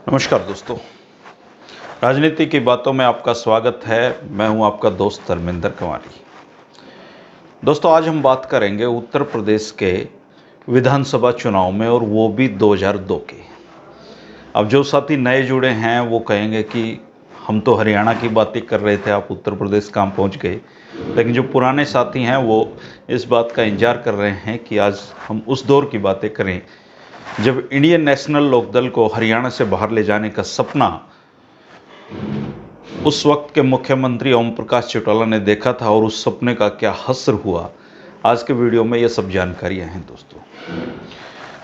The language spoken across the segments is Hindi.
नमस्कार दोस्तों, राजनीति की बातों में आपका स्वागत है। मैं हूं आपका दोस्त धर्मेंद्र कंवारी। दोस्तों, आज हम बात करेंगे उत्तर प्रदेश के विधानसभा चुनाव में, और वो भी 2002 के। अब जो साथी नए जुड़े हैं वो कहेंगे कि हम तो हरियाणा की बातें कर रहे थे, आप उत्तर प्रदेश कहाँ पहुँच गए। लेकिन जो पुराने साथी हैं वो इस बात का इंतजार कर रहे हैं कि आज हम उस दौर की बातें करें जब इंडियन नेशनल लोकदल को हरियाणा से बाहर ले जाने का सपना उस वक्त के मुख्यमंत्री ओम प्रकाश चौटाला ने देखा था, और उस सपने का क्या हश्र हुआ। आज के वीडियो में ये सब जानकारियां हैं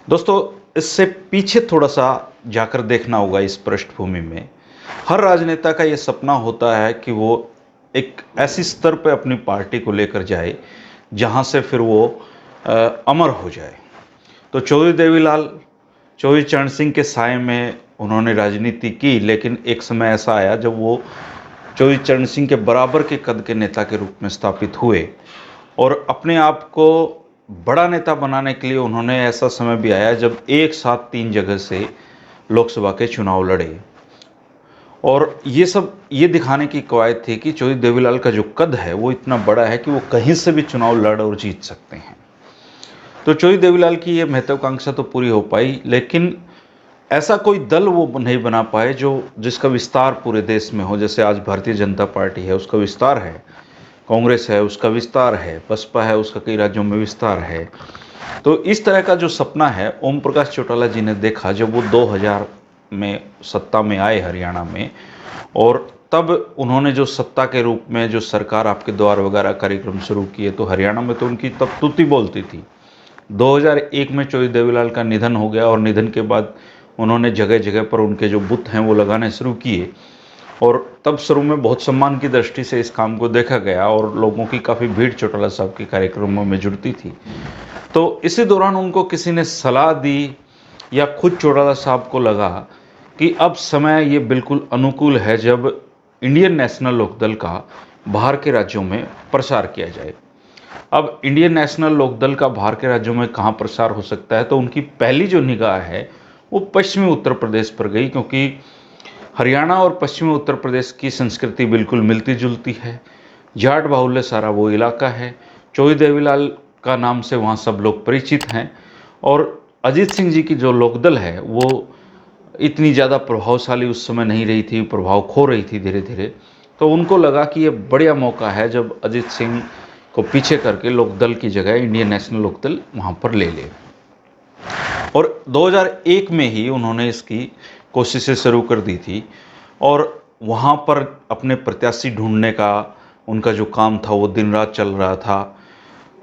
दोस्तों, इससे पीछे थोड़ा सा जाकर देखना होगा। इस पृष्ठभूमि में हर राजनेता का ये सपना होता है कि वो एक ऐसी स्तर पर अपनी पार्टी को लेकर जाए जहां से फिर वो अमर हो जाए। तो चौधरी चरण सिंह के साए में उन्होंने राजनीति की, लेकिन एक समय ऐसा आया जब वो चौधरी चरण सिंह के बराबर के कद के नेता के रूप में स्थापित हुए, और अपने आप को बड़ा नेता बनाने के लिए उन्होंने ऐसा समय भी आया जब एक साथ 3 जगह से लोकसभा के चुनाव लड़े। और ये दिखाने की कवायद थी कि चौधरी देवीलाल का जो कद है वो इतना बड़ा है कि वो कहीं से भी चुनाव लड़ और जीत सकते हैं। तो चौधरी देवीलाल की ये महत्वाकांक्षा तो पूरी हो पाई, लेकिन ऐसा कोई दल वो नहीं बना पाए जिसका विस्तार पूरे देश में हो। जैसे आज भारतीय जनता पार्टी है, उसका विस्तार है, कांग्रेस है, उसका विस्तार है, बसपा है, उसका कई राज्यों में विस्तार है। तो इस तरह का जो सपना है ओम प्रकाश चौटाला जी ने देखा जब वो 2000 में सत्ता में आए हरियाणा में, और तब उन्होंने जो सत्ता के रूप में जो सरकार आपके द्वार वगैरह कार्यक्रम शुरू किए, तो हरियाणा में तो उनकी तब तूती बोलती थी। 2001 में चौधरी देवीलाल का निधन हो गया, और निधन के बाद उन्होंने जगह जगह पर उनके जो बुत हैं वो लगाने शुरू किए, और तब शुरू में बहुत सम्मान की दृष्टि से इस काम को देखा गया, और लोगों की काफ़ी भीड़ चौटाला साहब के कार्यक्रमों में जुड़ती थी। तो इसी दौरान उनको किसी ने सलाह दी, या खुद चौटाला साहब को लगा कि अब समय ये बिल्कुल अनुकूल है जब इंडियन नेशनल लोकदल का बाहर के राज्यों में प्रसार किया जाए। अब इंडियन नेशनल लोकदल का बाहर के राज्यों में कहाँ प्रसार हो सकता है, तो उनकी पहली जो निगाह है वो पश्चिमी उत्तर प्रदेश पर गई, क्योंकि हरियाणा और पश्चिमी उत्तर प्रदेश की संस्कृति बिल्कुल मिलती जुलती है। जाट बाहुल्य सारा वो इलाका है। चौधरी देवीलाल का नाम से वहाँ सब लोग परिचित हैं, और अजीत सिंह जी की जो लोकदल है वो इतनी ज़्यादा प्रभावशाली उस समय नहीं रही थी, प्रभाव खो रही थी धीरे धीरे। तो उनको लगा कि ये बढ़िया मौका है जब अजीत सिंह को पीछे करके लोकदल की जगह इंडियन नेशनल लोकदल वहाँ पर ले ले। और 2001 में ही उन्होंने इसकी कोशिशें शुरू कर दी थी, और वहाँ पर अपने प्रत्याशी ढूंढने का उनका जो काम था वो दिन रात चल रहा था।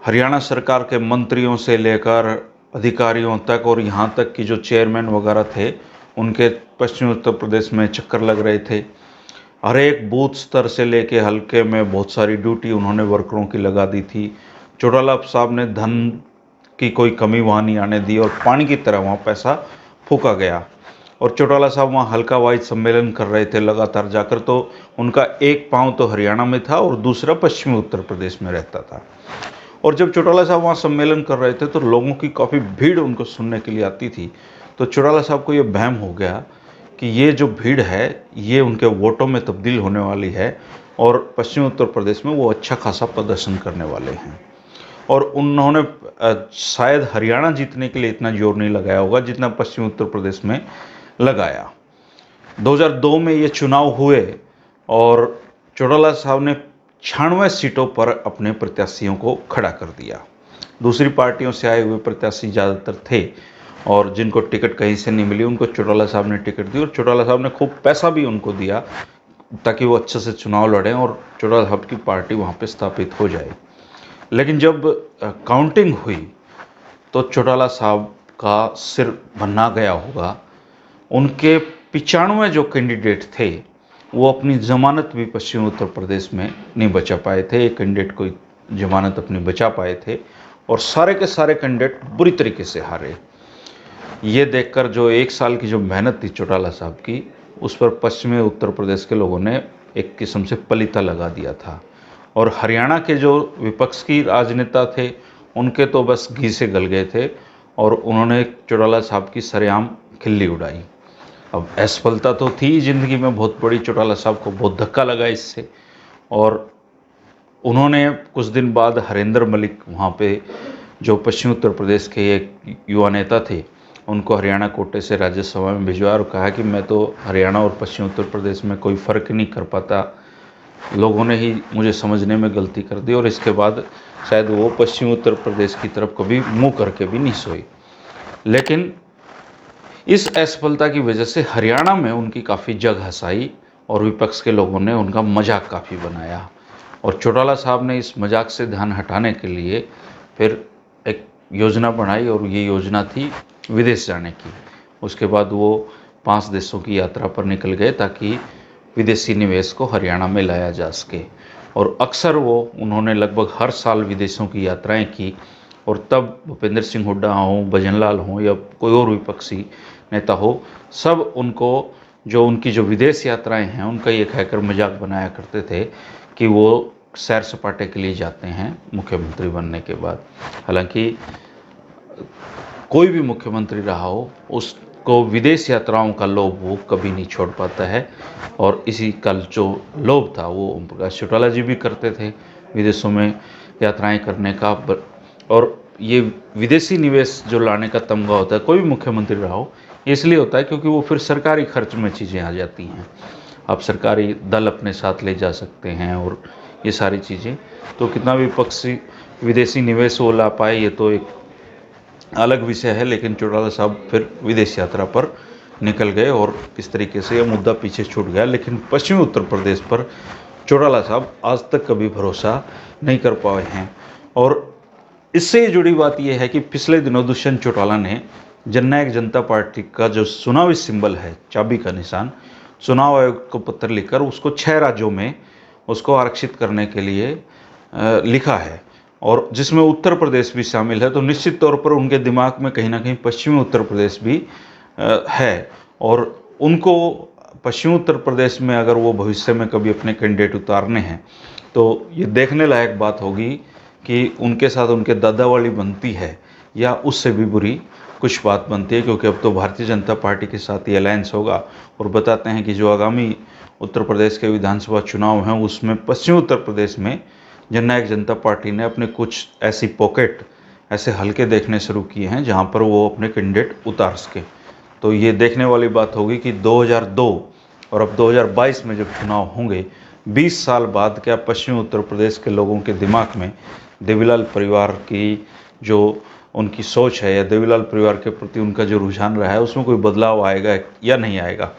हरियाणा सरकार के मंत्रियों से लेकर अधिकारियों तक, और यहाँ तक कि जो चेयरमैन वगैरह थे उनके पश्चिमी उत्तर प्रदेश में चक्कर लग रहे थे। हर एक बूथ स्तर से लेके हल्के में बहुत सारी ड्यूटी उन्होंने वर्करों की लगा दी थी। चौटाला साहब ने धन की कोई कमी वहाँ नहीं आने दी, और पानी की तरह वहाँ पैसा फूका गया। और चौटाला साहब वहाँ हल्का वाइज सम्मेलन कर रहे थे लगातार जाकर, तो उनका एक पाँव तो हरियाणा में था और दूसरा पश्चिमी उत्तर प्रदेश में रहता था। और जब चौटाला साहब वहाँ सम्मेलन कर रहे थे तो लोगों की काफ़ी भीड़ उनको सुनने के लिए आती थी। तो चौटाला साहब को ये वहम हो गया कि ये जो भीड़ है ये उनके वोटों में तब्दील होने वाली है, और पश्चिमी उत्तर प्रदेश में वो अच्छा खासा प्रदर्शन करने वाले हैं। और उन्होंने शायद हरियाणा जीतने के लिए इतना जोर नहीं लगाया होगा जितना पश्चिमी उत्तर प्रदेश में लगाया। 2002 में ये चुनाव हुए, और चौटाला साहब ने 96 सीटों पर अपने प्रत्याशियों को खड़ा कर दिया। दूसरी पार्टियों से आए हुए प्रत्याशी ज़्यादातर थे, और जिनको टिकट कहीं से नहीं मिली उनको चौटाला साहब ने टिकट दी, और चौटाला साहब ने खूब पैसा भी उनको दिया ताकि वो अच्छे से चुनाव लड़ें और चौटाला साहब की पार्टी वहाँ पे स्थापित हो जाए। लेकिन जब काउंटिंग हुई तो चौटाला साहब का सिर भन्ना गया होगा। उनके 95 जो कैंडिडेट थे वो अपनी ज़मानत भी पश्चिमी उत्तर प्रदेश में नहीं बचा पाए थे। एक कैंडिडेट कोई ज़मानत अपनी बचा पाए थे, और सारे के सारे कैंडिडेट बुरी तरीके से हारे। ये देखकर जो 1 साल की जो मेहनत थी चौटाला साहब की, उस पर पश्चिमी उत्तर प्रदेश के लोगों ने एक किस्म से पलीता लगा दिया था। और हरियाणा के जो विपक्ष की राजनेता थे उनके तो बस घी से गल गए थे, और उन्होंने चौटाला साहब की सरेआम खिल्ली उड़ाई। अब असफलता तो थी ज़िंदगी में बहुत बड़ी, चौटाला साहब को बहुत धक्का लगा इससे, और उन्होंने कुछ दिन बाद हरेंद्र मलिक वहाँ पे जो पश्चिमी उत्तर प्रदेश के एक युवा नेता थे, उनको हरियाणा कोटे से राज्यसभा में भिजवाया और कहा कि मैं तो हरियाणा और पश्चिमी उत्तर प्रदेश में कोई फ़र्क नहीं कर पाता, लोगों ने ही मुझे समझने में गलती कर दी, और इसके बाद शायद वो पश्चिमी उत्तर प्रदेश की तरफ कभी मुँह करके भी नहीं सोई। लेकिन इस असफलता की वजह से हरियाणा में उनकी काफ़ी जग हंसाई और विपक्ष के लोगों ने उनका मजाक काफ़ी बनाया, और चौटाला साहब ने इस मजाक से ध्यान हटाने के लिए फिर एक योजना बनाई, और ये योजना थी विदेश जाने की। उसके बाद वो 5 देशों की यात्रा पर निकल गए ताकि विदेशी निवेश को हरियाणा में लाया जा सके, और अक्सर उन्होंने लगभग हर साल विदेशों की यात्राएं की, और तब भूपेंद्र सिंह हुड्डा हों, भजन लाल हों या कोई और विपक्षी नेता हो, सब उनको उनकी जो विदेश यात्राएं हैं उनका ये कहकर मजाक बनाया करते थे कि वो सैर सपाटे के लिए जाते हैं मुख्यमंत्री बनने के बाद। हालांकि कोई भी मुख्यमंत्री रहा हो, उसको विदेश यात्राओं का लोभ वो कभी नहीं छोड़ पाता है, और इसी का जो लोभ था वो ओम प्रकाश चौटाला जी भी करते थे, विदेशों में यात्राएं करने का। और ये विदेशी निवेश जो लाने का तमगा होता है, कोई भी मुख्यमंत्री रहा हो, इसलिए होता है क्योंकि वो फिर सरकारी खर्च में चीज़ें आ जाती हैं। आप सरकारी दल अपने साथ ले जा सकते हैं और ये सारी चीज़ें, तो कितना भी विपक्षी विदेशी निवेश वो ला पाए ये तो एक अलग विषय है। लेकिन चौटाला साहब फिर विदेश यात्रा पर निकल गए और इस तरीके से यह मुद्दा पीछे छूट गया। लेकिन पश्चिमी उत्तर प्रदेश पर चौटाला साहब आज तक कभी भरोसा नहीं कर पाए हैं। और इससे जुड़ी बात यह है कि पिछले दिनों दुष्यंत चौटाला ने जननायक जनता पार्टी का जो चुनावी सिंबल है, चाबी का निशान, चुनाव आयोग को पत्र लिखकर उसको 6 राज्यों में उसको आरक्षित करने के लिए लिखा है, और जिसमें उत्तर प्रदेश भी शामिल है। तो निश्चित तौर पर उनके दिमाग में कहीं ना कहीं पश्चिमी उत्तर प्रदेश भी है, और उनको पश्चिमी उत्तर प्रदेश में अगर वो भविष्य में कभी अपने कैंडिडेट उतारने हैं तो ये देखने लायक बात होगी कि उनके साथ उनके दादा वाली बनती है या उससे भी बुरी कुछ बात बनती है, क्योंकि अब तो भारतीय जनता पार्टी के साथ ही अलायंस होगा। और बताते हैं कि जो आगामी उत्तर प्रदेश के विधानसभा चुनाव हैं उसमें पश्चिमी उत्तर प्रदेश में जननायक जनता पार्टी ने अपने कुछ ऐसी पॉकेट, ऐसे हल्के देखने शुरू किए हैं जहां पर वो अपने कैंडिडेट उतार सके। तो ये देखने वाली बात होगी कि 2002 और अब 2022 में जब चुनाव होंगे, 20 साल बाद क्या पश्चिमी उत्तर प्रदेश के लोगों के दिमाग में देवीलाल परिवार की जो उनकी सोच है या देवीलाल परिवार के प्रति उनका जो रुझान रहा है उसमें कोई बदलाव आएगा या नहीं आएगा।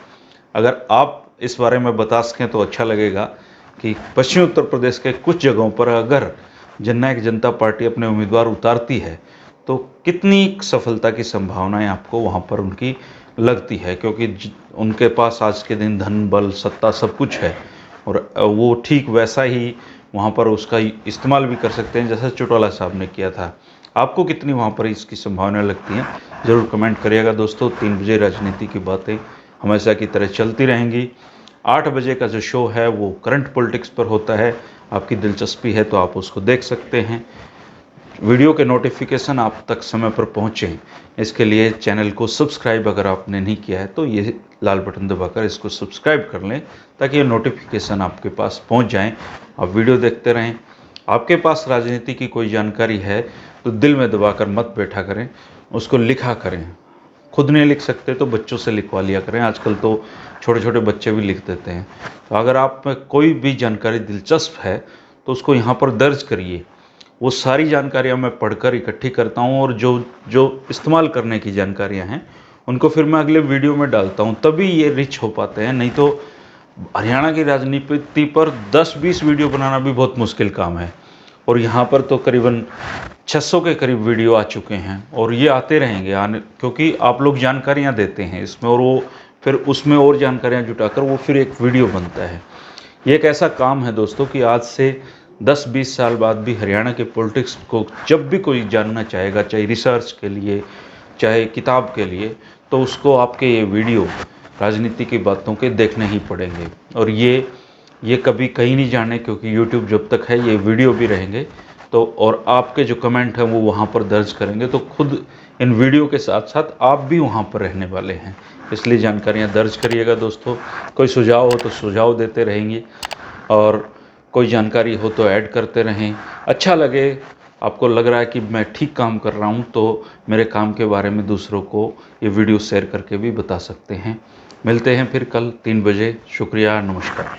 अगर आप इस बारे में बता सकें तो अच्छा लगेगा कि पश्चिमी उत्तर प्रदेश के कुछ जगहों पर अगर जननायक जनता पार्टी अपने उम्मीदवार उतारती है तो कितनी सफलता की संभावनाएं आपको वहां पर उनकी लगती है, क्योंकि उनके पास आज के दिन धन, बल, सत्ता सब कुछ है, और वो ठीक वैसा ही वहाँ पर उसका इस्तेमाल भी कर सकते हैं जैसा चौटाला साहब ने किया था। आपको कितनी वहाँ पर इसकी संभावना लगती हैं, ज़रूर कमेंट करिएगा दोस्तों। 3 बजे राजनीति की बातें हमेशा की तरह चलती रहेंगी। 8 बजे का जो शो है वो करंट पॉलिटिक्स पर होता है, आपकी दिलचस्पी है तो आप उसको देख सकते हैं। वीडियो के नोटिफिकेशन आप तक समय पर पहुँचें, इसके लिए चैनल को सब्सक्राइब अगर आपने नहीं किया है तो ये लाल बटन दबाकर इसको सब्सक्राइब कर लें ताकि ये नोटिफिकेशन आपके पास पहुंच जाएं। आप वीडियो देखते रहें। आपके पास राजनीति की कोई जानकारी है तो दिल में दबाकर मत बैठा करें, उसको लिखा करें। खुद नहीं लिख सकते तो बच्चों से लिखवा लिया करें, आजकल तो छोटे छोटे बच्चे भी लिख देते हैं। तो अगर आप में कोई भी जानकारी दिलचस्प है तो उसको यहाँ पर दर्ज करिए। वो सारी जानकारियाँ मैं पढ़कर इकट्ठी करता हूँ और जो इस्तेमाल करने की जानकारियाँ हैं उनको फिर मैं अगले वीडियो में डालता हूँ, तभी ये रिच हो पाते हैं। नहीं तो हरियाणा की राजनीति पर 10-20 वीडियो बनाना भी बहुत मुश्किल काम है, और यहाँ पर तो करीबन 600 के करीब वीडियो आ चुके हैं और ये आते रहेंगे क्योंकि आप लोग जानकारियाँ देते हैं इसमें, और वो फिर उसमें और जानकारियाँ जुटाकर वो फिर एक वीडियो बनता है। ये एक ऐसा काम है दोस्तों कि आज से 10-20 साल बाद भी हरियाणा के पॉलिटिक्स को जब भी कोई जानना चाहेगा, चाहे रिसर्च के लिए चाहे किताब के लिए, तो उसको आपके ये वीडियो राजनीति की बातों के देखने ही पड़ेंगे। और ये कभी कहीं नहीं जाने, क्योंकि YouTube जब तक है ये वीडियो भी रहेंगे। तो और आपके जो कमेंट हैं वो वहाँ पर दर्ज करेंगे, तो खुद इन वीडियो के साथ साथ आप भी वहाँ पर रहने वाले हैं, इसलिए जानकारियाँ दर्ज करिएगा दोस्तों। कोई सुझाव हो तो सुझाव देते रहेंगे, और कोई जानकारी हो तो ऐड करते रहें। अच्छा लगे, आपको लग रहा है कि मैं ठीक काम कर रहा हूँ, तो मेरे काम के बारे में दूसरों को ये वीडियो शेयर करके भी बता सकते हैं। मिलते हैं फिर कल 3 बजे। शुक्रिया, नमस्कार।